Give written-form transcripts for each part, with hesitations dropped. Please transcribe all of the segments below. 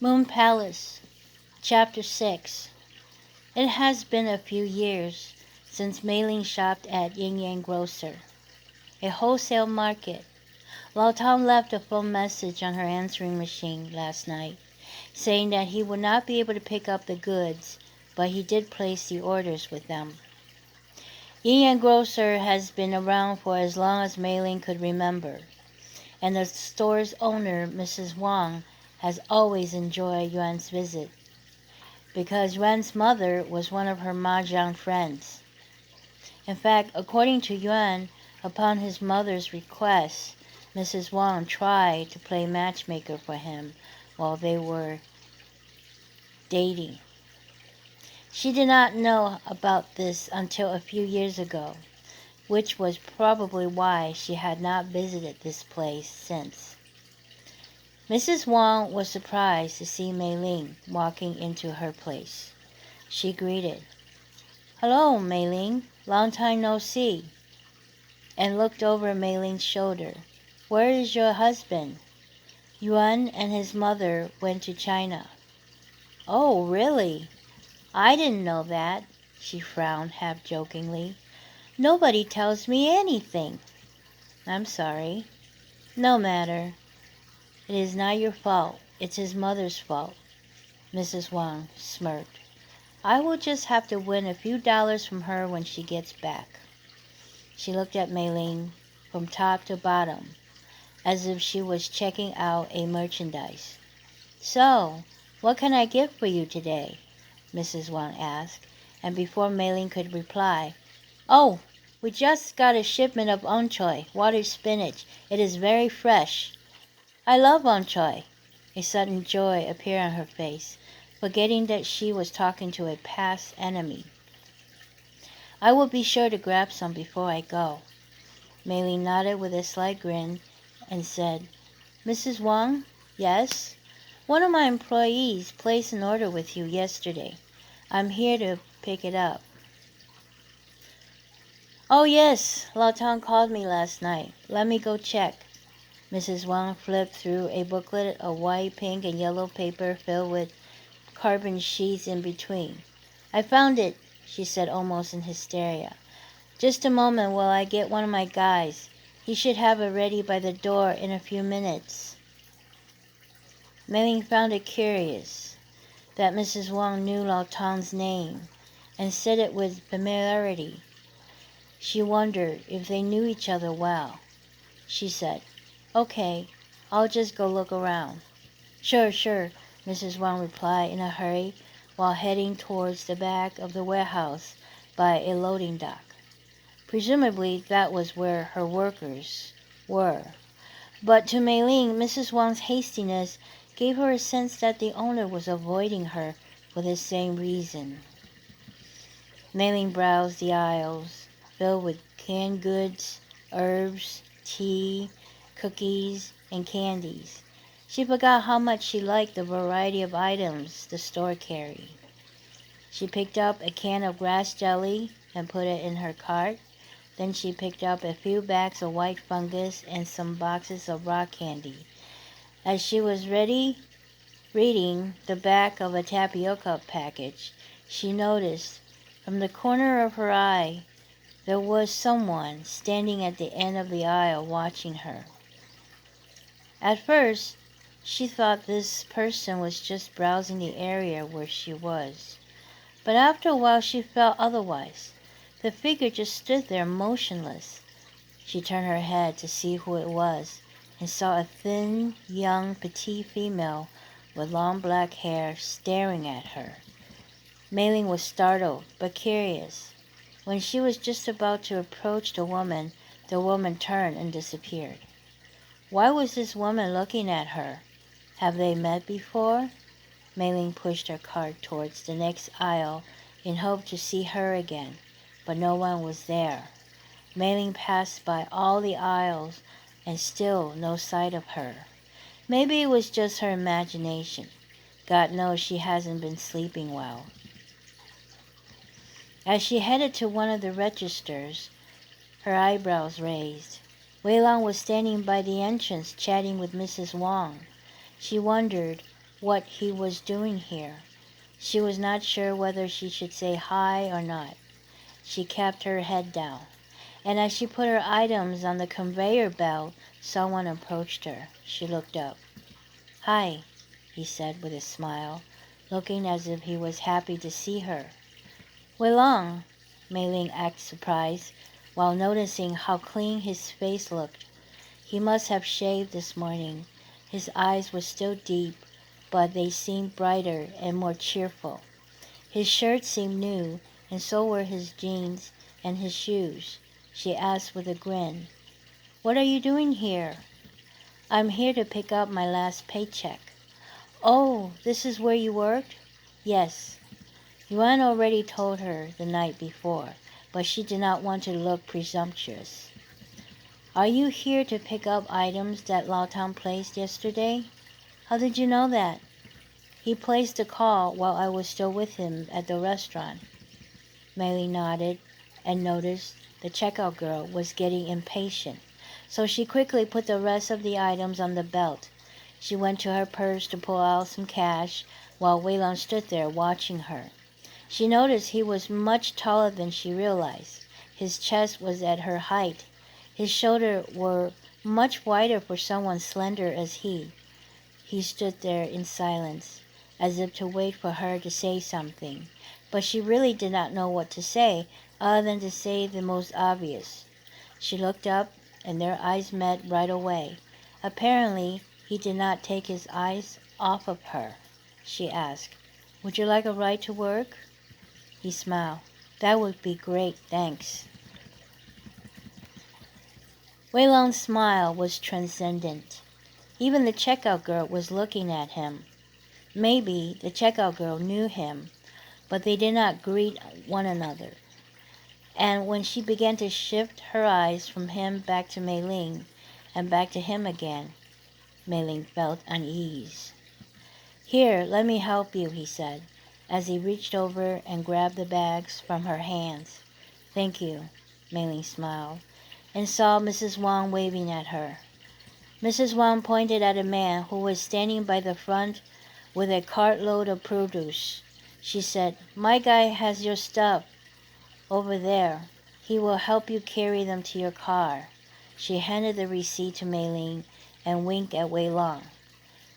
Moon Palace, Chapter 6. It has been a few years since Mei Ling shopped at Yin Yang Grocer, a wholesale market. Lao Tom left a phone message on her answering machine last night, saying that he would not be able to pick up the goods, but he did place the orders with them. Yin Yang Grocer has been around for as long as Mei Ling could remember, and the store's owner, Mrs. Wang, has always enjoyed Yuan's visit, because Yuan's mother was one of her mahjong friends. In fact, according to Yuan, upon his mother's request, Mrs. Wang tried to play matchmaker for him while they were dating. She did not know about this until a few years ago, which was probably why she had not visited this place since. Mrs. Wang was surprised to see Mei Ling walking into her place. She greeted, "Hello, Mei Ling, long time no see," and looked over Mei Ling's shoulder. "Where is your husband?" "Yuan and his mother went to China." "Oh, really? I didn't know that," she frowned half-jokingly. "Nobody tells me anything." "I'm sorry." "No matter. It is not your fault. It's his mother's fault." Mrs. Wang smirked. "I will just have to win a few dollars from her when she gets back." She looked at Mei Ling from top to bottom, as if she was checking out a merchandise. "So, what can I get for you today?" Mrs. Wang asked, and before Mei Ling could reply, "Oh, we just got a shipment of onchoy, water spinach. It is very fresh." "I love onchoy." A sudden joy appeared on her face, forgetting that she was talking to a past enemy. "I will be sure to grab some before I go." Mei Ling nodded with a slight grin and said, "Mrs. Wang?" "Yes?" "One of my employees placed an order with you yesterday. I'm here to pick it up." "Oh yes, Lao Tong called me last night. Let me go check." Mrs. Wang flipped through a booklet of white, pink, and yellow paper filled with carbon sheets in between. "I found it," she said almost in hysteria. "Just a moment while I get one of my guys. He should have it ready by the door in a few minutes." Mei Ling found it curious that Mrs. Wang knew Lao Tong's name and said it with familiarity. She wondered if they knew each other well. She said, "Okay, I'll just go look around." "Sure, sure," Mrs. Wang replied in a hurry while heading towards the back of the warehouse by a loading dock. Presumably that was where her workers were. But to Mei Ling, Mrs. Wang's hastiness gave her a sense that the owner was avoiding her for the same reason. Mei Ling browsed the aisles filled with canned goods, herbs, tea, cookies, and candies. She forgot how much she liked the variety of items the store carried. She picked up a can of grass jelly and put it in her cart. Then she picked up a few bags of white fungus and some boxes of rock candy. As she was reading the back of a tapioca package, she noticed, from the corner of her eye, there was someone standing at the end of the aisle watching her. At first, she thought this person was just browsing the area where she was. But after a while she felt otherwise. The figure just stood there motionless. She turned her head to see who it was and saw a thin, young, petite female with long black hair staring at her. Mei Ling was startled but curious. When she was just about to approach the woman turned and disappeared. Why was this woman looking at her? Have they met before? Mei Ling pushed her cart towards the next aisle in hope to see her again, but no one was there. Mei Ling passed by all the aisles and still no sight of her. Maybe it was just her imagination. God knows she hasn't been sleeping well. As she headed to one of the registers, her eyebrows raised. Wei Long was standing by the entrance chatting with Mrs. Wang. She wondered what he was doing here. She was not sure whether she should say hi or not. She kept her head down, and as she put her items on the conveyor belt, someone approached her. She looked up. "Hi," he said with a smile, looking as if he was happy to see her. "Wei Long," Mei Ling acted surprised, while noticing how clean his face looked. He must have shaved this morning. His eyes were still deep, but they seemed brighter and more cheerful. His shirt seemed new, and so were his jeans and his shoes. She asked with a grin, "What are you doing here?" "I'm here to pick up my last paycheck." "Oh, this is where you worked?" "Yes." Yuan already told her the night before, but she did not want to look presumptuous. "Are you here to pick up items that Lao Tang placed yesterday?" "How did you know that?" "He placed the call while I was still with him at the restaurant." Mei Ling nodded and noticed the checkout girl was getting impatient, so she quickly put the rest of the items on the belt. She went to her purse to pull out some cash while Wei Long stood there watching her. She noticed he was much taller than she realized. His chest was at her height. His shoulders were much wider for someone slender as he. He stood there in silence, as if to wait for her to say something, but she really did not know what to say other than to say the most obvious. She looked up, and their eyes met right away. Apparently, he did not take his eyes off of her. She asked, "Would you like a ride to work?" He smiled. "That would be great, thanks." Wei Long's smile was transcendent. Even the checkout girl was looking at him. Maybe the checkout girl knew him, but they did not greet one another. And when she began to shift her eyes from him back to Mei Ling, and back to him again, Mei Ling felt unease. "Here, let me help you," he said, as he reached over and grabbed the bags from her hands. "Thank you," Mei Ling smiled, and saw Mrs. Wang waving at her. Mrs. Wang pointed at a man who was standing by the front with a cartload of produce. She said, "My guy has your stuff over there. He will help you carry them to your car." She handed the receipt to Mei Ling and winked at Wei Long.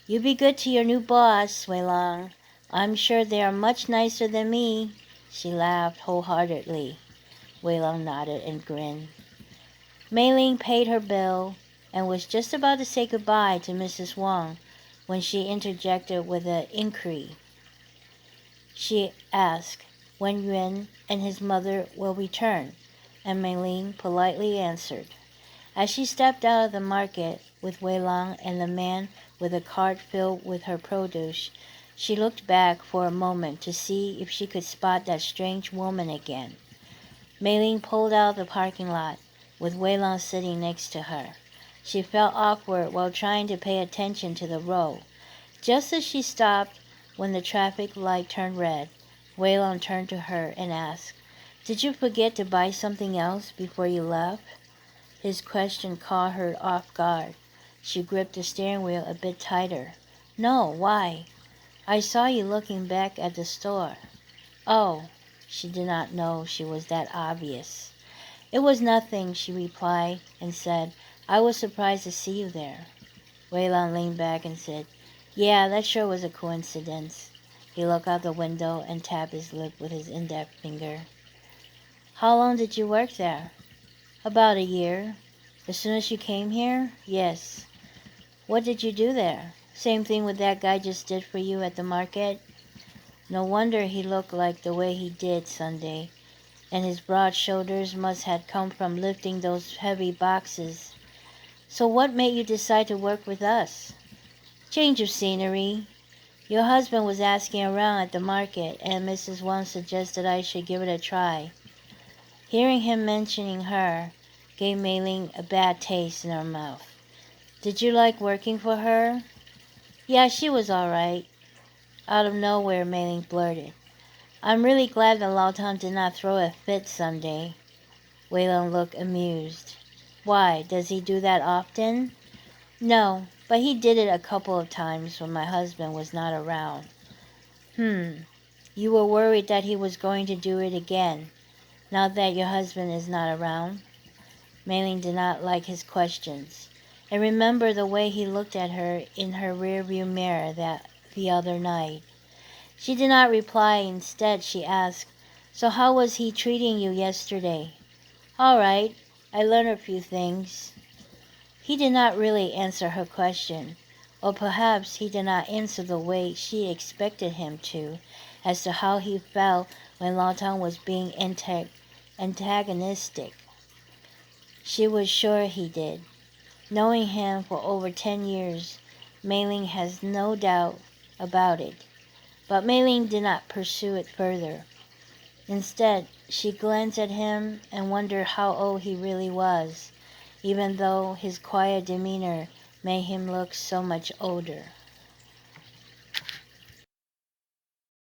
"You be good to your new boss, Wei Long. I'm sure they are much nicer than me." She laughed wholeheartedly. Wei Long nodded and grinned. Mei Ling paid her bill and was just about to say goodbye to Mrs. Wang when she interjected with an inquiry. She asked when Yuan and his mother will return, and Mei Ling politely answered. As she stepped out of the market with Wei Long and the man with a cart filled with her produce, she looked back for a moment to see if she could spot that strange woman again. Mei Ling pulled out of the parking lot, with Wei Long sitting next to her. She felt awkward while trying to pay attention to the road. Just as she stopped when the traffic light turned red, Wei Long turned to her and asked, "Did you forget to buy something else before you left?" His question caught her off guard. She gripped the steering wheel a bit tighter. "No, why?" "I saw you looking back at the store." "Oh." She did not know she was that obvious. "It was nothing," she replied, and said, "I was surprised to see you there." Wei Long leaned back and said, "Yeah, that sure was a coincidence." He looked out the window and tapped his lip with his index finger. "How long did you work there?" "About a year." "As soon as you came here?" "Yes." "What did you do there?" "Same thing what that guy just did for you at the market." No wonder he looked like the way he did Sunday, and his broad shoulders must have come from lifting those heavy boxes. "So what made you decide to work with us?" "Change of scenery. Your husband was asking around at the market, and Mrs. Wang suggested I should give it a try." Hearing him mentioning her gave Mei Ling a bad taste in her mouth. "Did you like working for her?" "Yeah, she was all right." Out of nowhere, Mei Ling blurted, "I'm really glad that Lao Tang did not throw a fit Sunday." Wei Long looked amused. "Why, does he do that often?" "No, but he did it a couple of times when my husband was not around. You were worried that he was going to do it again, now that your husband is not around? Mei-ling did not like his questions, and remembered the way he looked at her in her rearview mirror the other night. She did not reply. Instead, she asked, "So how was he treating you yesterday?" "All right. I learned a few things." He did not really answer her question, or perhaps he did not answer the way she expected him to, as to how he felt when Lao Tang was being antagonistic. She was sure he did. Knowing him for over 10 years, Mei-ling has no doubt about it. But Mei-ling did not pursue it further. Instead, she glanced at him and wondered how old he really was, even though his quiet demeanor made him look so much older.